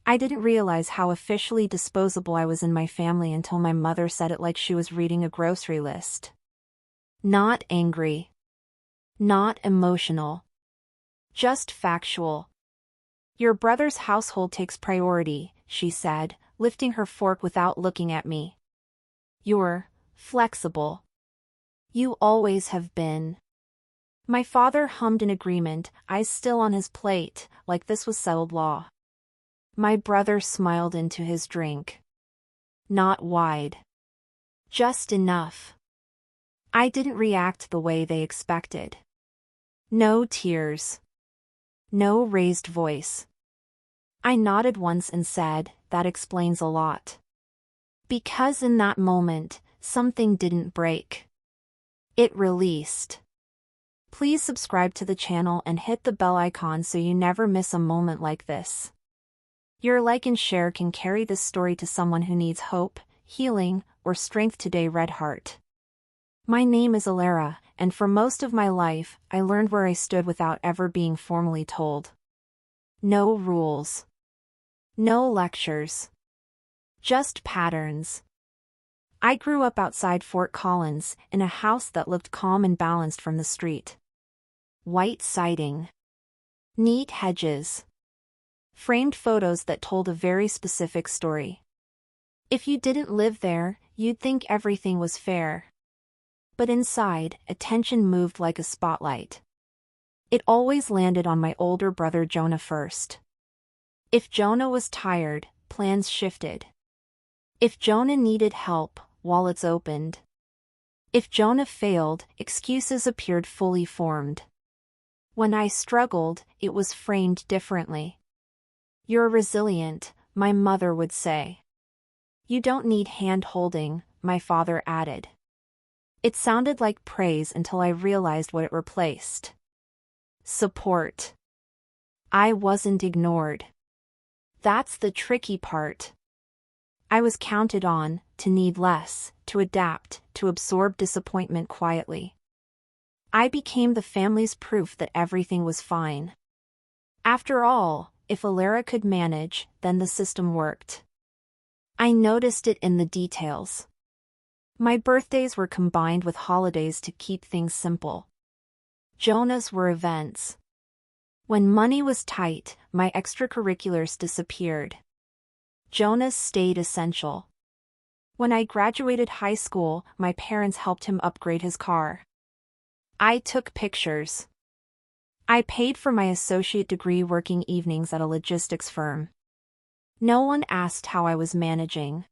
I didn't realize how officially disposable I was in my family until my mother said it like she was reading a grocery list. Not angry. Not emotional. Just factual. Your brother's household takes priority, she said, lifting her fork without looking at me. You're flexible. You always have been. My father hummed in agreement, eyes still on his plate, like this was settled law. My brother smiled into his drink. Not wide. Just enough. I didn't react the way they expected. No tears. No raised voice. I nodded once and said, "That explains a lot." Because in that moment, something didn't break. It released. Please subscribe to the channel and hit the bell icon so you never miss a moment like this. Your like and share can carry this story to someone who needs hope, healing, or strength today. Red Heart. My name is Alara, and for most of my life, I learned where I stood without ever being formally told. No rules. No lectures. Just patterns. I grew up outside Fort Collins, in a house that looked calm and balanced from the street. White siding. Neat hedges. Framed photos that told a very specific story. If you didn't live there, you'd think everything was fair. But inside, attention moved like a spotlight. It always landed on my older brother Jonah first. If Jonah was tired, plans shifted. If Jonah needed help, wallets opened. If Jonah failed, excuses appeared fully formed. When I struggled, it was framed differently. "You're resilient," my mother would say. "You don't need hand-holding," my father added. It sounded like praise until I realized what it replaced. Support. I wasn't ignored. That's the tricky part. I was counted on, to need less, to adapt, to absorb disappointment quietly. I became the family's proof that everything was fine. After all, if Alara could manage, then the system worked. I noticed it in the details. My birthdays were combined with holidays to keep things simple. Jonah's were events. When money was tight, my extracurriculars disappeared. Jonah's stayed essential. When I graduated high school, my parents helped him upgrade his car. I took pictures. I paid for my associate degree working evenings at a logistics firm. No one asked how I was managing.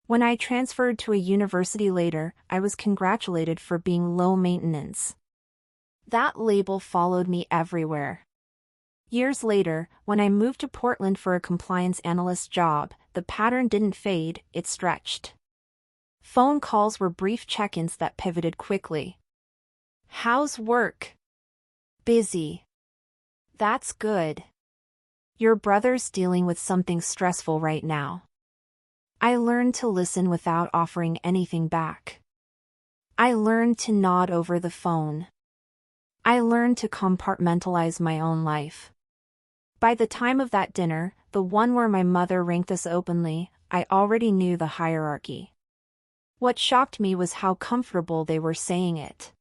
When I transferred to a university later, I was congratulated for being low maintenance. That label followed me everywhere. Years later, when I moved to Portland for a compliance analyst job, the pattern didn't fade, it stretched. Phone calls were brief check-ins that pivoted quickly. "How's work?" "Busy." "That's good." "Your brother's dealing with something stressful right now." I learned to listen without offering anything back. I learned to nod over the phone. I learned to compartmentalize my own life. By the time of that dinner, the one where my mother ranked us openly, I already knew the hierarchy. What shocked me was how comfortable they were saying it.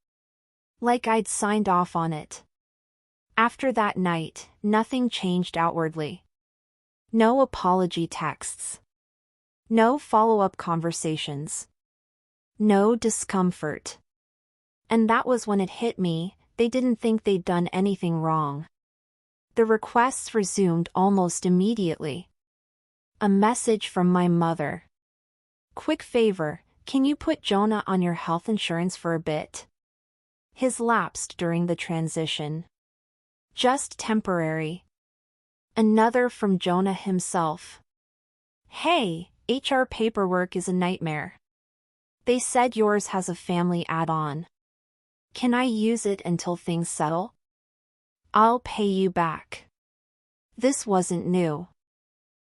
Like I'd signed off on it. After that night, nothing changed outwardly. No apology texts. No follow-up conversations. No discomfort. And that was when it hit me, they didn't think they'd done anything wrong. The requests resumed almost immediately. A message from my mother. "Quick favor, can you put Jonah on your health insurance for a bit? His lapsed during the transition. Just temporary." Another from Jonah himself. "Hey, HR paperwork is a nightmare. They said yours has a family add-on. Can I use it until things settle? I'll pay you back." This wasn't new.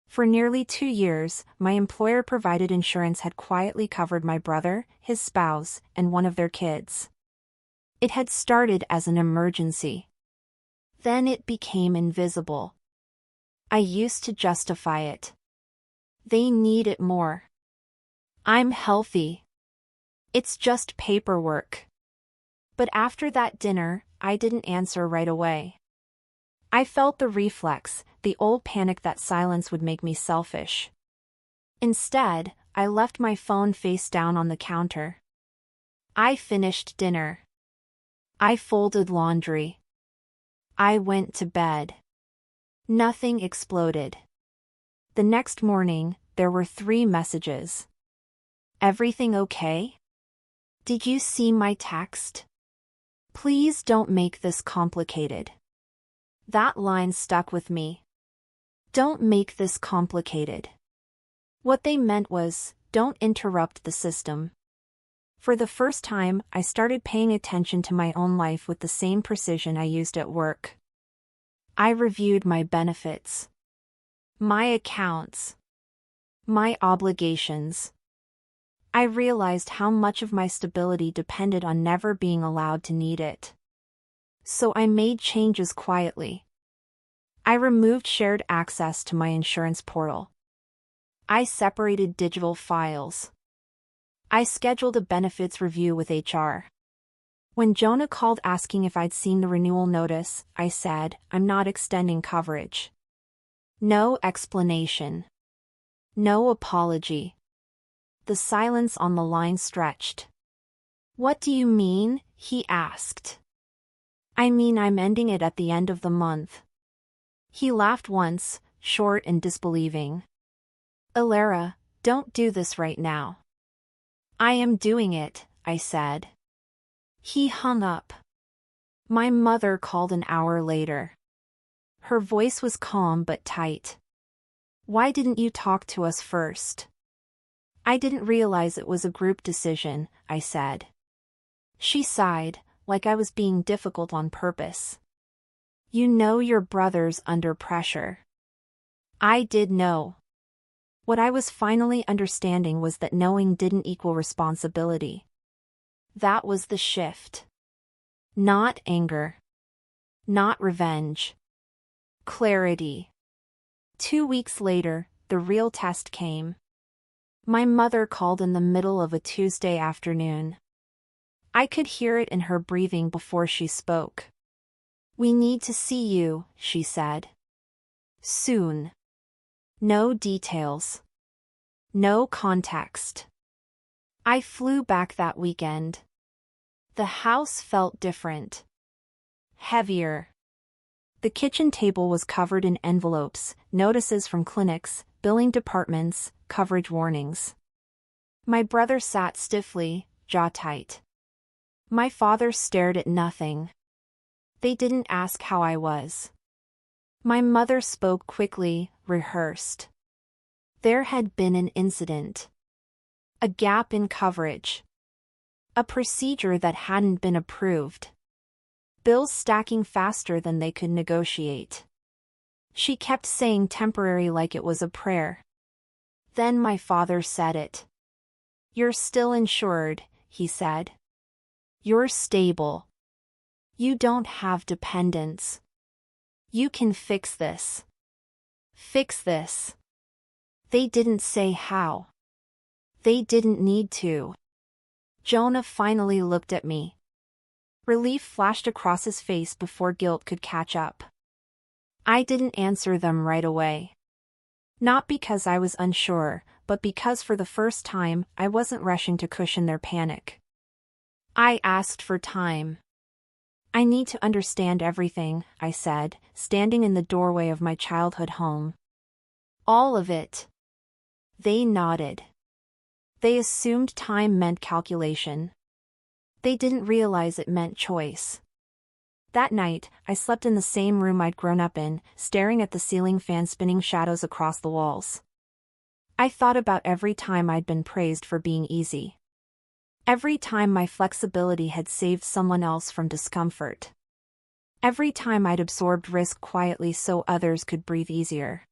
For nearly 2 years, my employer-provided insurance had quietly covered my brother, his spouse, and one of their kids. It had started as an emergency. Then it became invisible. I used to justify it. They need it more. I'm healthy. It's just paperwork. But after that dinner, I didn't answer right away. I felt the reflex, the old panic that silence would make me selfish. Instead, I left my phone face down on the counter. I finished dinner. I folded laundry. I went to bed. Nothing exploded. The next morning, there were 3 messages. Everything okay? Did you see my text? Please don't make this complicated. That line stuck with me. Don't make this complicated. What they meant was, don't interrupt the system. For the first time, I started paying attention to my own life with the same precision I used at work. I reviewed my benefits, my accounts, my obligations. I realized how much of my stability depended on never being allowed to need it. So I made changes quietly. I removed shared access to my insurance portal. I separated digital files. I scheduled a benefits review with HR. When Jonah called asking if I'd seen the renewal notice, I said, I'm not extending coverage. No explanation. No apology. The silence on the line stretched. What do you mean? He asked. I mean I'm ending it at the end of the month. He laughed once, short and disbelieving. Alara, don't do this right now. I am doing it, I said. He hung up. My mother called an hour later. Her voice was calm but tight. Why didn't you talk to us first? I didn't realize it was a group decision, I said. She sighed, like I was being difficult on purpose. You know your brother's under pressure. I did know. What I was finally understanding was that knowing didn't equal responsibility. That was the shift. Not anger. Not revenge. Clarity. 2 weeks later, the real test came. My mother called in the middle of a Tuesday afternoon. I could hear it in her breathing before she spoke. We need to see you, she said. Soon. No details. No context. I flew back that weekend. The house felt different. Heavier. The kitchen table was covered in envelopes, notices from clinics, billing departments, coverage warnings. My brother sat stiffly, jaw tight. My father stared at nothing. They didn't ask how I was. My mother spoke quickly, rehearsed. There had been an incident. A gap in coverage. A procedure that hadn't been approved. Bills stacking faster than they could negotiate. She kept saying temporary like it was a prayer. Then my father said it. You're still insured, he said. You're stable. You don't have dependents. You can fix this. Fix this. They didn't say how. They didn't need to. Jonah finally looked at me. Relief flashed across his face before guilt could catch up. I didn't answer them right away. Not because I was unsure, but because for the first time, I wasn't rushing to cushion their panic. I asked for time. I need to understand everything, I said, standing in the doorway of my childhood home. All of it. They nodded. They assumed time meant calculation. They didn't realize it meant choice. That night, I slept in the same room I'd grown up in, staring at the ceiling fan spinning shadows across the walls. I thought about every time I'd been praised for being easy. Every time my flexibility had saved someone else from discomfort. Every time I'd absorbed risk quietly so others could breathe easier.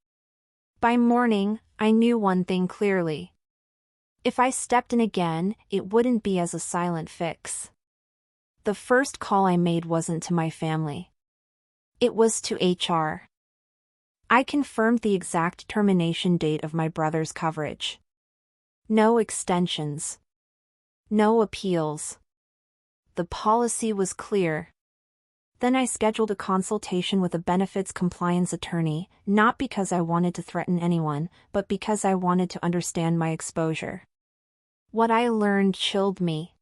By morning, I knew one thing clearly. If I stepped in again, it wouldn't be as a silent fix. The first call I made wasn't to my family. It was to HR. I confirmed the exact termination date of my brother's coverage. No extensions. No appeals. The policy was clear. Then I scheduled a consultation with a benefits compliance attorney, not because I wanted to threaten anyone, but because I wanted to understand my exposure. What I learned chilled me.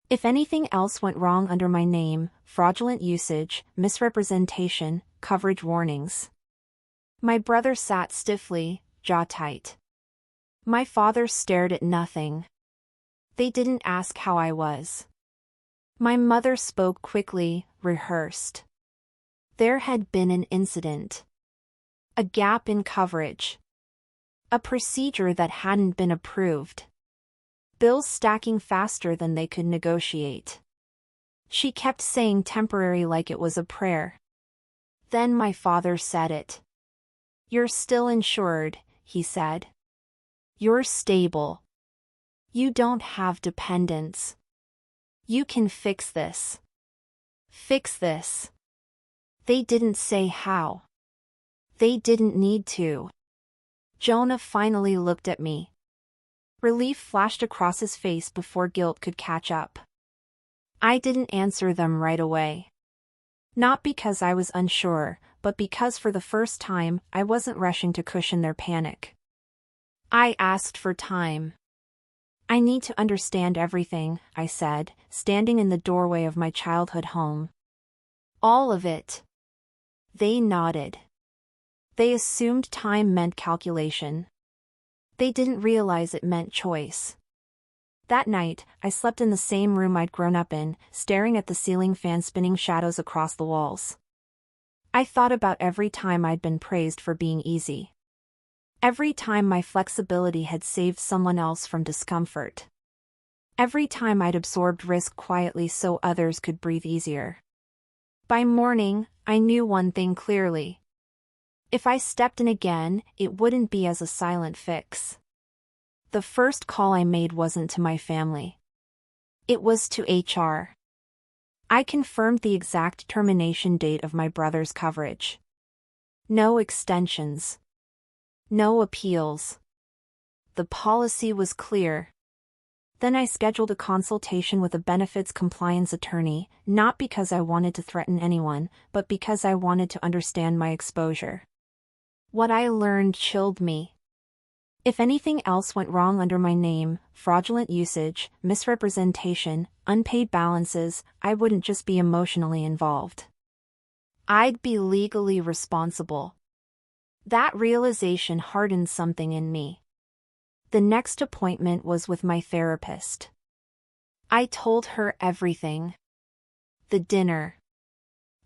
If anything else went wrong under my name, fraudulent usage, misrepresentation, coverage warnings. My brother sat stiffly, jaw tight. My father stared at nothing. They didn't ask how I was. My mother spoke quickly, rehearsed. There had been an incident. A gap in coverage. A procedure that hadn't been approved. Bills stacking faster than they could negotiate. She kept saying temporary like it was a prayer. Then my father said it. "You're still insured," he said. "You're stable. You don't have dependents. You can fix this. Fix this." They didn't say how. They didn't need to. Jonah finally looked at me. Relief flashed across his face before guilt could catch up. I didn't answer them right away. Not because I was unsure, but because for the first time I wasn't rushing to cushion their panic. I asked for time. "I need to understand everything," I said, standing in the doorway of my childhood home. "All of it." They nodded. They assumed time meant calculation. They didn't realize it meant choice. That night, I slept in the same room I'd grown up in, staring at the ceiling fan spinning shadows across the walls. I thought about every time I'd been praised for being easy. Every time my flexibility had saved someone else from discomfort. Every time I'd absorbed risk quietly so others could breathe easier. By morning, I knew one thing clearly. If I stepped in again, it wouldn't be as a silent fix. The first call I made wasn't to my family. It was to HR. I confirmed the exact termination date of my brother's coverage. No extensions. No appeals. The policy was clear. Then I scheduled a consultation with a benefits compliance attorney, not because I wanted to threaten anyone, but because I wanted to understand my exposure. What I learned chilled me. If anything else went wrong under my name, fraudulent usage, misrepresentation, unpaid balances, I wouldn't just be emotionally involved. I'd be legally responsible. That realization hardened something in me. The next appointment was with my therapist. I told her everything. The dinner.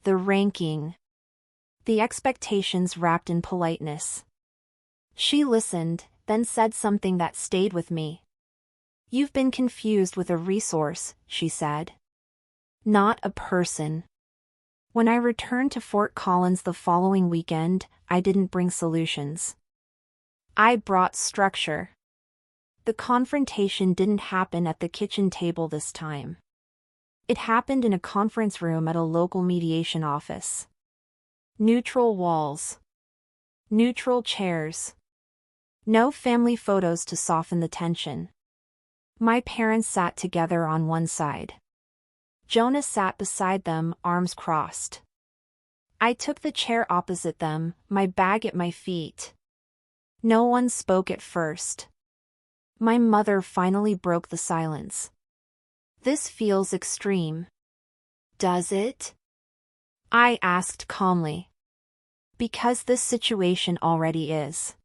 The ranking. The expectations wrapped in politeness. She listened, then said something that stayed with me. "You've been confused with a resource," she said. "Not a person." When I returned to Fort Collins the following weekend, I didn't bring solutions. I brought structure. The confrontation didn't happen at the kitchen table this time. It happened in a conference room at a local mediation office. Neutral walls. Neutral chairs. No family photos to soften the tension. My parents sat together on one side. Jonah sat beside them, arms crossed. I took the chair opposite them, my bag at my feet. No one spoke at first. My mother finally broke the silence. "This feels extreme." "Does it?" I asked calmly. "Because this situation already is."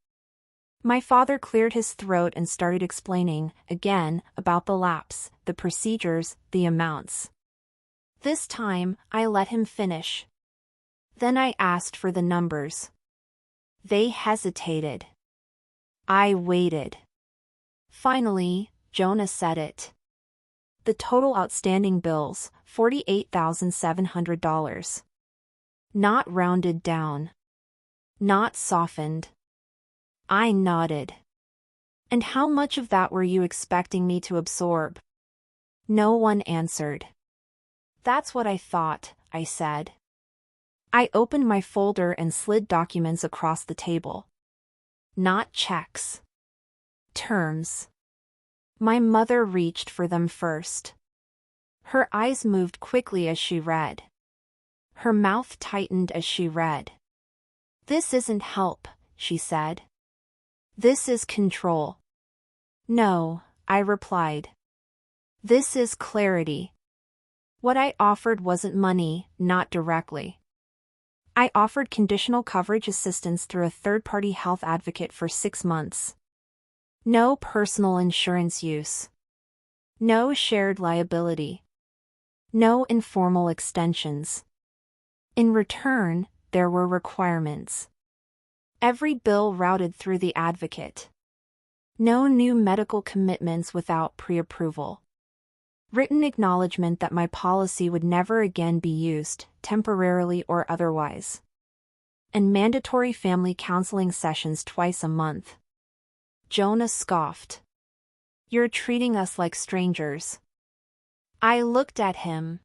My father cleared his throat and started explaining, again, about the lapse, the procedures, the amounts. This time, I let him finish. Then I asked for the numbers. They hesitated. I waited. Finally, Jonah said it. The total outstanding bills, $48,700. Not rounded down. Not softened. I nodded. "And how much of that were you expecting me to absorb?" No one answered. "That's what I thought," I said. I opened my folder and slid documents across the table. Not checks. Terms. My mother reached for them first. Her eyes moved quickly as she read. Her mouth tightened as she read. "This isn't help," she said. "This is control." "No," I replied. "This is clarity." What I offered wasn't money, not directly. I offered conditional coverage assistance through a third-party health advocate for 6 months. No personal insurance use. No shared liability. No informal extensions. In return, there were requirements. Every bill routed through the advocate. No new medical commitments without pre-approval. Written acknowledgement that my policy would never again be used, temporarily or otherwise. And mandatory family counseling sessions twice a month. Jonah scoffed. "You're treating us like strangers." I looked at him.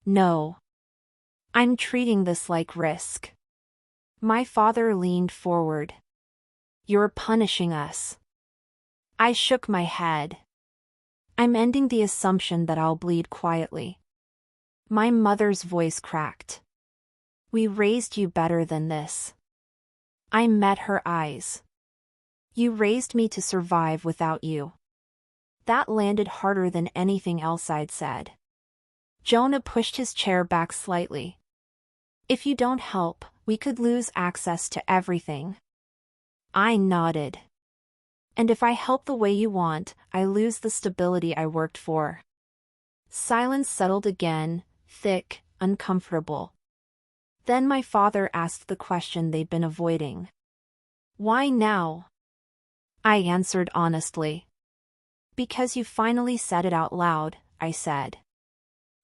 "No. I'm treating this like risk." My father leaned forward. "You're punishing us." I shook my head. "I'm ending the assumption that I'll bleed quietly." My mother's voice cracked. "We raised you better than this." I met her eyes. "You raised me to survive without you." That landed harder than anything else I'd said. Jonah pushed his chair back slightly. "If you don't help, we could lose access to everything." I nodded. "And if I help the way you want, I lose the stability I worked for." Silence settled again, thick, uncomfortable. Then my father asked the question they'd been avoiding. "Why now?" I answered honestly. "Because you finally said it out loud," I said.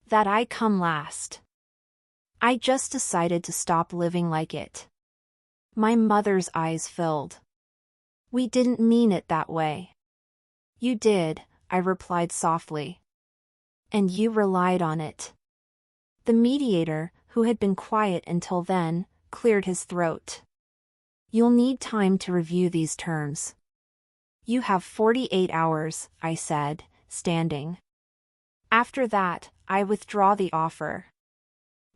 "That I come last. I just decided to stop living like it." My mother's eyes filled. "We didn't mean it that way." "You did," I replied softly. "And you relied on it." The mediator, who had been quiet until then, cleared his throat. "You'll need time to review these terms." "You have 48 hours, I said, standing. "After that, I withdraw the offer."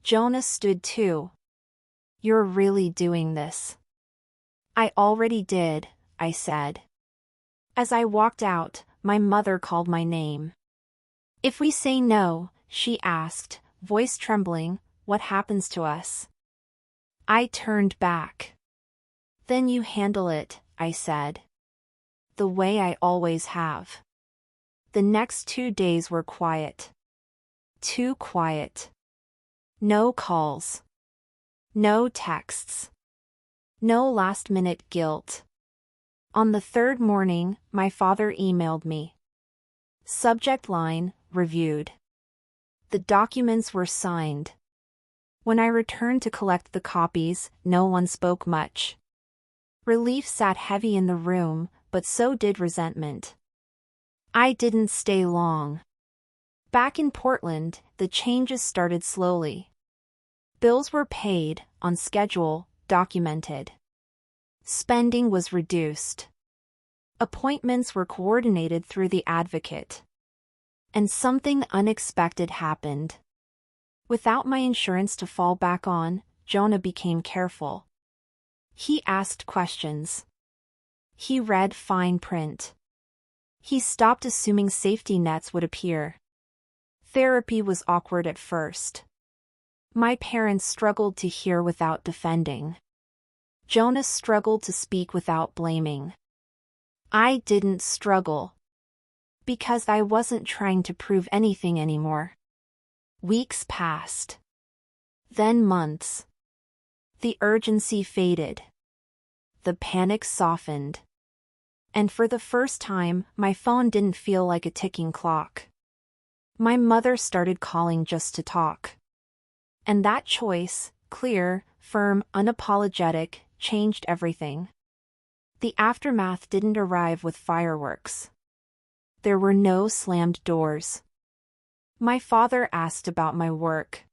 Jonah stood too. "You're really doing this." "I already did," I said. As I walked out, my mother called my name. "If we say no," she asked, voice trembling, "what happens to us?" I turned back. "Then you handle it," I said. "The way I always have." The next 2 days were quiet. Too quiet. No calls. No texts. No last-minute guilt. On the 3rd morning, my father emailed me. Subject line, reviewed. The documents were signed. When I returned to collect the copies, no one spoke much. Relief sat heavy in the room, but so did resentment. I didn't stay long. Back in Portland, the changes started slowly. Bills were paid, on schedule, documented. Spending was reduced. Appointments were coordinated through the advocate. And something unexpected happened. Without my insurance to fall back on, Jonah became careful. He asked questions. He read fine print. He stopped assuming safety nets would appear. Therapy was awkward at first. My parents struggled to hear without defending. Jonah struggled to speak without blaming. I didn't struggle. Because I wasn't trying to prove anything anymore. Weeks passed. Then months. The urgency faded. The panic softened. And for the first time, my phone didn't feel like a ticking clock. My mother started calling just to talk. And that choice, clear, firm, unapologetic, changed everything. The aftermath didn't arrive with fireworks. There were no slammed doors. My father asked about my work.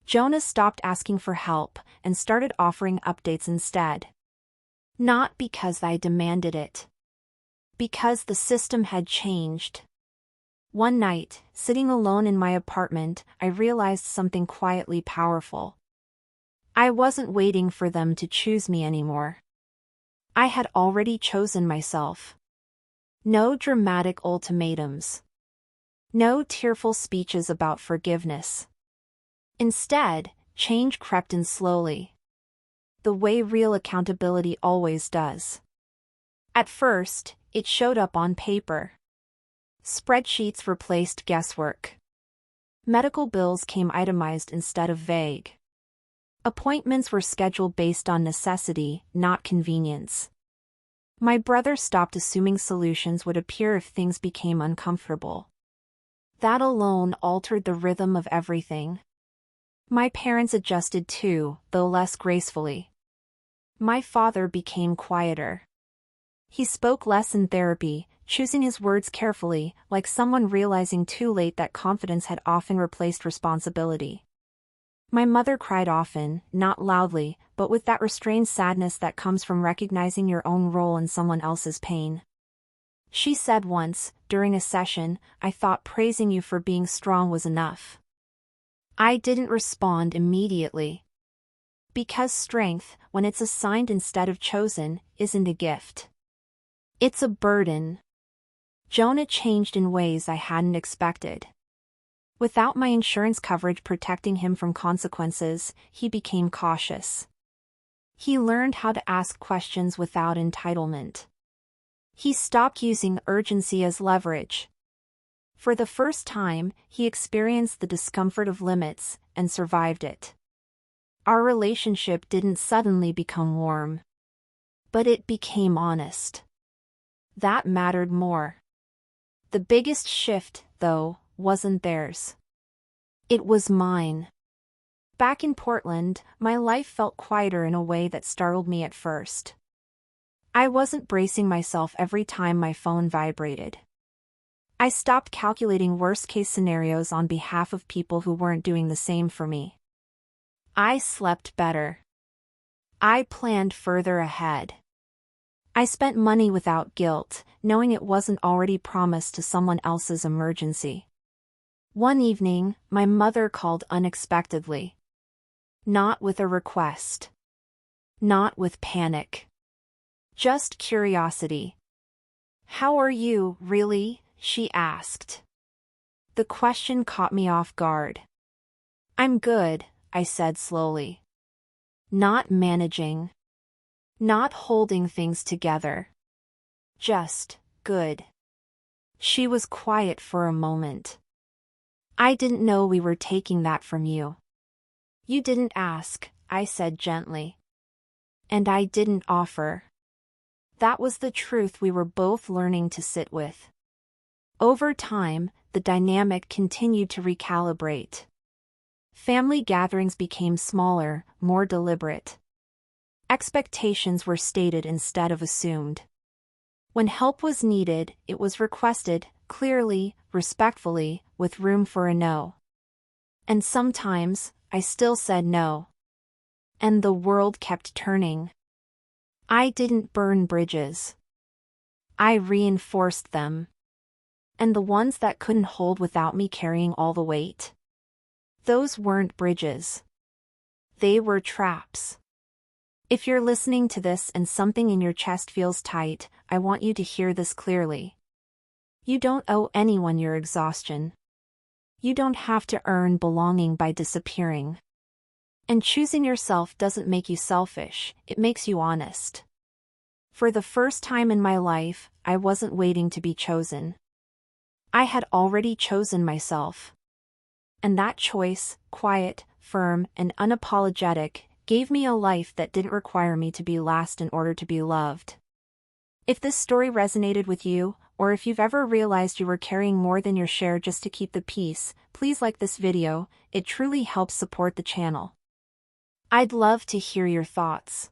Jonah stopped asking for help and started offering updates instead. Not because I demanded it. Because the system had changed. One night, sitting alone in my apartment, I realized something quietly powerful. I wasn't waiting for them to choose me anymore. I had already chosen myself. No dramatic ultimatums. No tearful speeches about forgiveness. Instead, change crept in slowly. The way real accountability always does. At first, it showed up on paper. Spreadsheets replaced guesswork. Medical bills came itemized instead of vague. Appointments were scheduled based on necessity, not convenience. My brother stopped assuming solutions would appear if things became uncomfortable. That alone altered the rhythm of everything. My parents adjusted too, though less gracefully. My father became quieter. He spoke less in therapy, choosing his words carefully, like someone realizing too late that confidence had often replaced responsibility. My mother cried often, not loudly, but with that restrained sadness that comes from recognizing your own role in someone else's pain. She said once, during a session, "I thought praising you for being strong was enough." I didn't respond immediately. Because strength, when it's assigned instead of chosen, isn't a gift. It's a burden. Jonah changed in ways I hadn't expected. Without my insurance coverage protecting him from consequences, he became cautious. He learned how to ask questions without entitlement. He stopped using urgency as leverage. For the first time, he experienced the discomfort of limits and survived it. Our relationship didn't suddenly become warm. But it became honest. That mattered more. The biggest shift, though, wasn't theirs. It was mine. Back in Portland, my life felt quieter in a way that startled me at first. I wasn't bracing myself every time my phone vibrated. I stopped calculating worst-case scenarios on behalf of people who weren't doing the same for me. I slept better. I planned further ahead. I spent money without guilt, knowing it wasn't already promised to someone else's emergency. One evening, my mother called unexpectedly. Not with a request. Not with panic. Just curiosity. "How are you, really?" she asked. The question caught me off guard. "I'm good," I said slowly. Not managing. Not holding things together. Just good. She was quiet for a moment. "I didn't know we were taking that from you." "You didn't ask," I said gently. "And I didn't offer." That was the truth we were both learning to sit with. Over time, the dynamic continued to recalibrate. Family gatherings became smaller, more deliberate. Expectations were stated instead of assumed. When help was needed, it was requested, clearly, respectfully, with room for a no. And sometimes, I still said no. And the world kept turning. I didn't burn bridges. I reinforced them. And the ones that couldn't hold without me carrying all the weight? Those weren't bridges. They were traps. If you're listening to this and something in your chest feels tight, I want you to hear this clearly. You don't owe anyone your exhaustion. You don't have to earn belonging by disappearing. And choosing yourself doesn't make you selfish, it makes you honest. For the first time in my life, I wasn't waiting to be chosen. I had already chosen myself. And that choice, quiet, firm, and unapologetic, gave me a life that didn't require me to be last in order to be loved. If this story resonated with you, or if you've ever realized you were carrying more than your share just to keep the peace, please like this video, it truly helps support the channel. I'd love to hear your thoughts.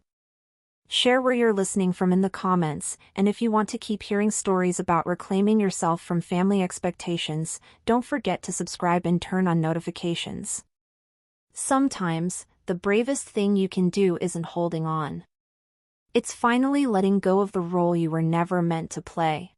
Share where you're listening from in the comments, and if you want to keep hearing stories about reclaiming yourself from family expectations, don't forget to subscribe and turn on notifications. Sometimes, the bravest thing you can do isn't holding on. It's finally letting go of the role you were never meant to play.